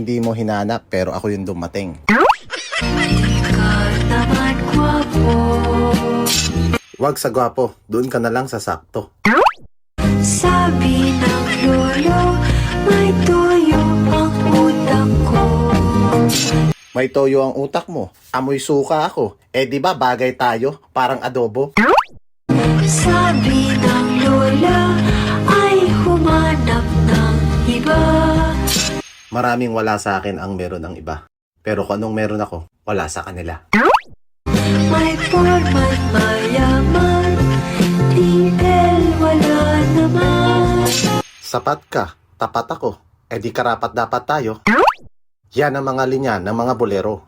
hindi mo hinanap pero ako yung dumating. Ikaw naman gwapo. Wag sa gwapo, doon ka na lang sa sakto. Sabi ng lolo, may tuyo ang utak ko. May toyo ang utak mo, amoy suka ako. Eh di ba bagay tayo, parang adobo? Sabi ng lola, ay humanap ng iba. Maraming wala sa akin ang meron ng iba. Pero kung anong meron ako, wala sa kanila. May forman mayaman, titel wala naman. Sapat ka, tapat ako, eh di karapat dapat tayo. Yan ang mga linya ng mga bolero.